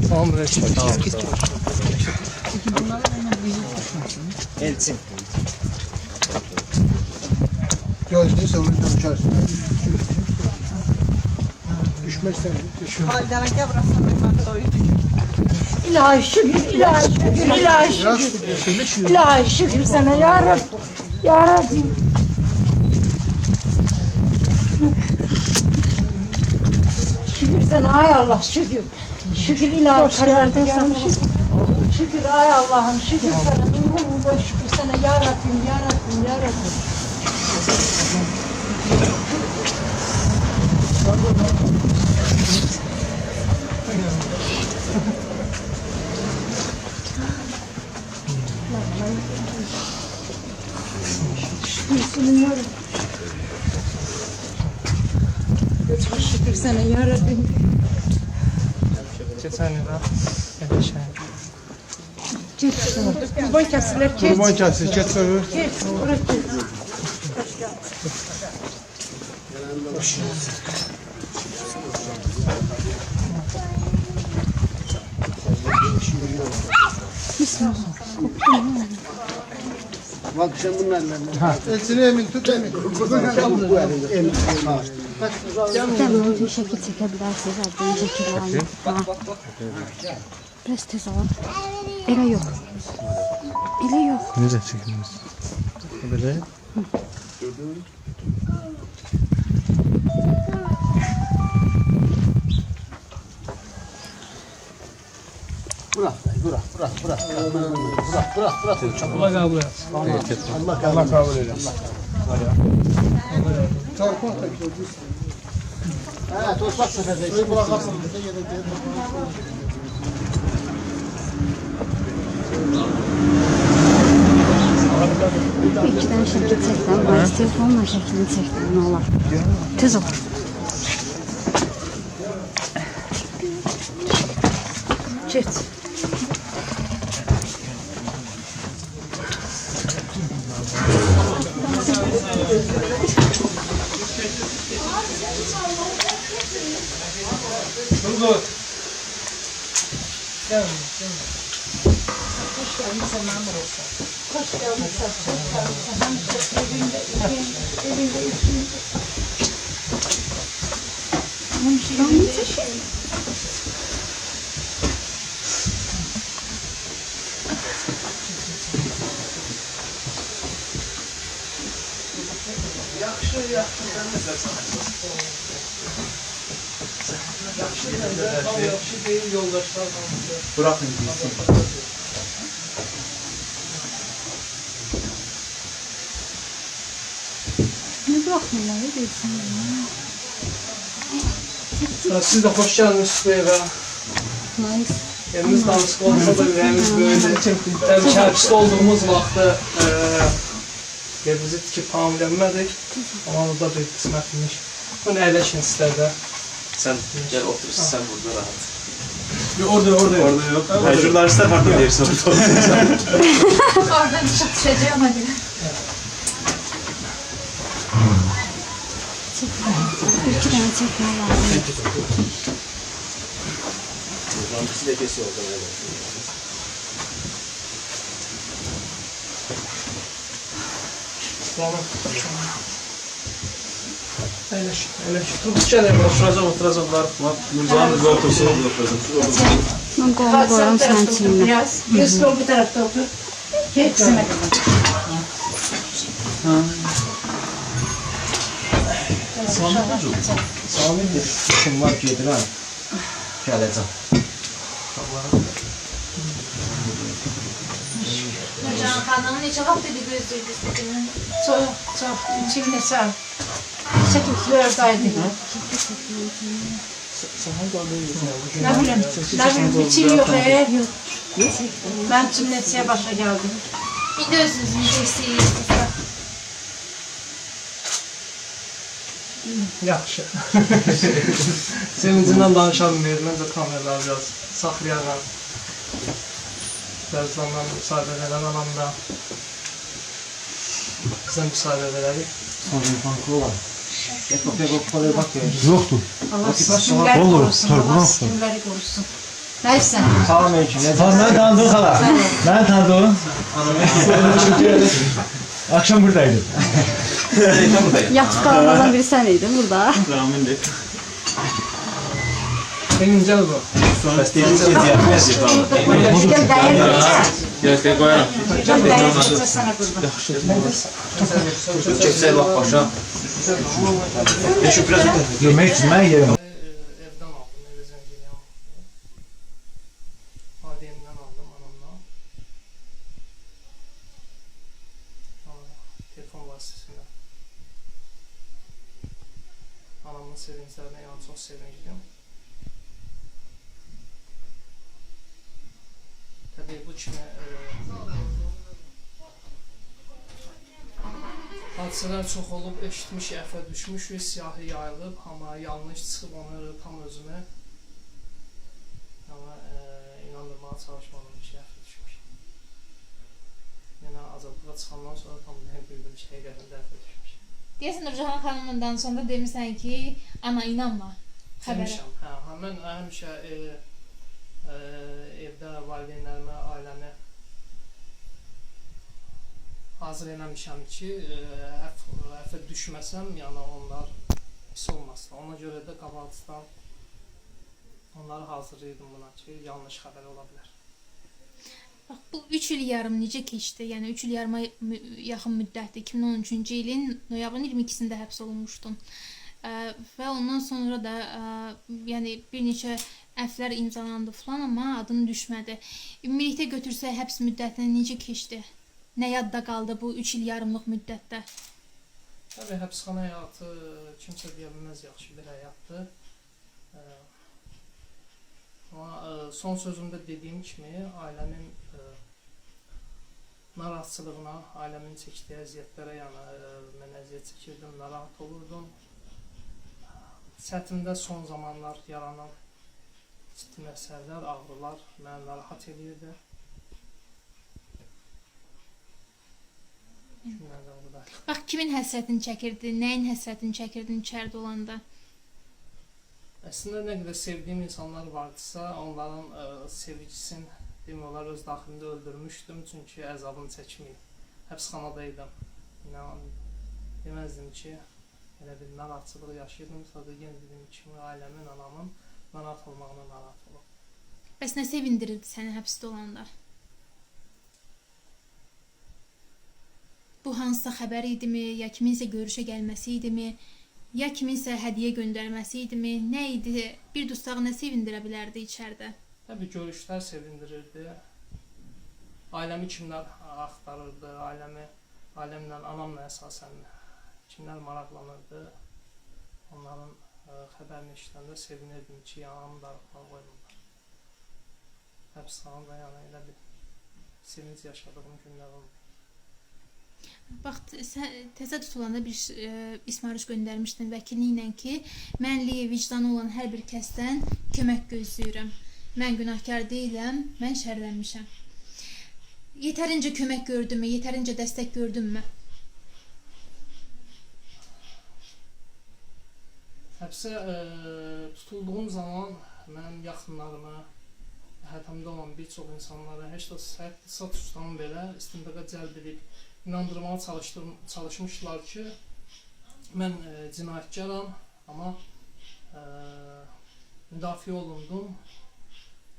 Tamam reçel. Elçin. Gözünü savurun uçarsın. Düşmezsen düşün. İlahi şükür, ilahi şükür, ilahi şükür. İlahi şükür sana ya Rabbi. Ya Rabbi. Şükür sana ay Allah şükür. Şükür ilahi kararda sana. Şükür ay Allah'ım şükür sana. Nurumda şükür sana ya Rabbim, ya Rabbim, ya Rabbim. Şükür sana ya Rabbim. Geçen yıl yaşa. Geç sana. Kurban kesilir, geç. Kurban kəsir, get görür. Geç, bırak geç. Bak sen bunun ellerinden. Elçini emin tut emin. Tamam, bir şekil çekebilirsiniz. Adını şekil alayım. Biraz tez alın. Ele yok. Ele yok. Nereye çekilmiş? Böyle. Bırak, bırak. Allah kabul et. Allah kabul eder. Çarpı da ha, tozbak seferde. Bırakarsın. İki tane şekil çektim. Ben telefonla şeklini çektim. Ne olur. Tez ol. Geç. Dur. Gel. Hoş geldin sen Mahmur olsun. Hoş geldin sen. Evinde iki. Yaxşı değil yoldaşlar. Bırakın gitsin. Ne bırakmıyorlar? Ne diyorsun? Siz de hoş geldiniz bu eve. Nice. Evimiz danışık olsa da evimiz böyle. Tabii şərpiste olduğumuz vaxtı evimizi tikib tamamlənmədik. Ama o da bir qismətmiş. Bunu əyləşin istədi. Sen gel otur, sen burada rahat. Orada Orada yok. Yani jurnalistler farklı bir yerisi orada. Oradan düşeceğim hadi. İki tane çekme lazım. Jurnalisti de kesiyor orada. Əyləş. Dur, gələk, oturacaqlar. Nurcan'ın zor otursun. Ben kolumu koyarım sen çiğne. Biraz. Göz kol bu tarafta otur. Geç sana kadar. Sami'dir. Kim var ki yedir ha? Gələcəm. Hocam kanalın neçə vaxt idi gözləyirdi istədiyini? Çok. İçimde sağ. 8-4 aydı. Ne bileyim, biçim yok eğer. Ben sünnetiye başa geldim. Bir de özünüzün desteği istəsə. Yaxşı. Sevincindən danışa bilməyir. Məncə kameralar biraz saxlayarlar. Dərzlandan müsaade verən alanda bizə müsaade verərik. Sonra bankı olan. Yapıp paraya bak ya. Yoktu. Allah sizleri korusun. Allah sizleri korusun. Nəyisən? Salam aleyküm. Ben tanıdım hala. Ben tanıdım. Akşam buradaydım. Yatıb qalanlardan biri sən idin burada. Senin gel bu. Bəs dedin ki, ziyarət Gəl dəyir. Gəl qoyarım. Gəl dəyir. Sənə qurban. Keçsək lap başa. Şükür olsun. Yemek için ben yerim. Evden aldım, eve zengin aldım. Adem'den aldım, anamdan. Telefon vasıtasıyla. Anamın sevinçlerine yani çok sevinçliyim. Tabii bu kimi hadisələr çox olub, eşitmiş, əfə düşmüşük, siyahı yayılıb, amma yanlış çıxıb onu tam özümə amma inandırmağa çalışmadım ki, əfə düşmüş. Yəni azadlığa çıxandan sonra tam nə bildim ki, həqiqətən də əfə düşmüş. Deyəsən Nurcahan xanımla danışanda demirsən ki, ana inanma xəbərə. Demişəm, hə, mən həmişə evdə valideynlərimə, ailəmi hazır eləmişəm ki, əfə düşməsəm, yəni onlar pis olmasın. Ona görə də qabaqdan onları hazırlayırdım buna ki, yanlış xəbər ola bilər. Bax, bu 3 il yarım necə keçdi? Yəni 3 il yarıma yaxın müddətdir. 2013-cü ilin noyabrın 22-sində həbs olunmuşdun. Və ondan sonra da yəni bir neçə əflər imzalandı falan, amma adın düşmədi. Ümumilikdə götürsək həbs müddətini necə keçdi? Nə yadda qaldı bu 3 il yarımlıq müddətdə? Təbii, həbsxana həyatı kimsə deyə bilməz yaxşı bir həyatdır. Amma son sözümdə dediyim kimi, ailəmin narahatçılığına, ailəmin çəkdiyi əziyyətlərə, yəni mən əziyyət çəkirdim, narahat olurdum. Çətimdə son zamanlar yaranan ciddi məsələlər, ağrılar məni narahat edirdi. Bax, kimin həsrətini çəkirdin, nəyin həsrətini çəkirdin içəridə olanda? Əslində nə qədər sevdiyim insanlar vardısa, onların sevgisin demək olar öz daxilində öldürmüşdüm, çünki əzabını çəkməyib. Həbsxanadaydım. Deməzdim ki, elə bir narahatçılıq yaşayırdım, sadəcə yenə dediyim kimi ailəmin, anamın narahat olmağına narahat olub. Bəs nə sevindirirdi səni həbsdə olanda? Bu hansısa xəbər idimi, ya kiminsə görüşə gəlməsi idimi, ya kiminsə hədiyyə göndərməsi idimi, nə idi? Bir dustağı nə sevindirə bilərdi içəridə? Təbii görüşlər sevindirirdi. Ailəmi kimlər axtarırdı, ailəmlə, anamla əsasən kimlər maraqlanırdı. Onların xəbərini eşidəndə sevinirdim ki, anamı darıqlığa qoymurlar. Həbsxanada yəni elə bir sevinç yaşadığım günlər oldu. Bax, təzə tutulanda bir ismarış göndərmişdin vəkilliklə ki, mənliyi, vicdanı olan hər bir kəsdən kömək gözləyirəm. Mən günahkar deyiləm, mən şərlənmişəm. Yetərincə kömək gördünmü, yetərincə dəstək gördünmü? Həbsə tutulduğum zaman mənim yaxınlarıma, həyatımda olan bir çox insanlara, heç də səhət tutan belə istintaqa cəlb edib inandırmağa çalışmışlar ki, mən cinayətkaram, amma müdafiə olundum.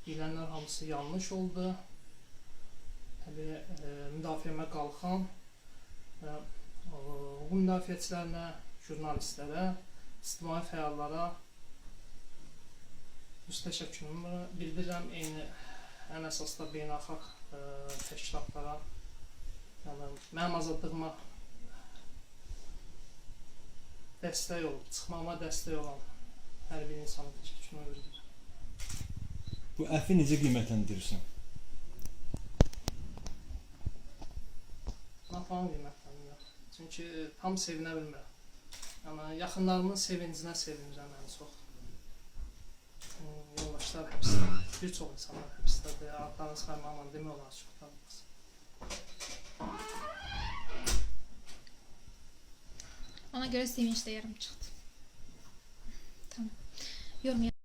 Deyilənlər hamısı yanlış oldu. Təbii, müdafiəmə qalxan hüquq müdafiəçilərinə, jurnalistlərə, ictimai fəallara öz təşəkkürümü bildirirəm. Eyni ən əsasda beynəlxalq təşkilatlara, yəni mənim azadlığıma dəstək olub, çıxmama dəstək olan hər bir insana təşəkkürümü bildirirəm. Bu əfi necə qiymətləndirirsən? Napalm qiymətləndirəm. Çünki tam sevinə bilmirəm. Yəni yaxınlarımın sevincinə sevinirəm ən çox. Yoldaşlar həbsdə, bir çox insanlar həbsdədir. Adlarını saymaqla demək olar çox tanınmaz. Ona görə sevinç də yarım çıxdı. Tamam. Yorum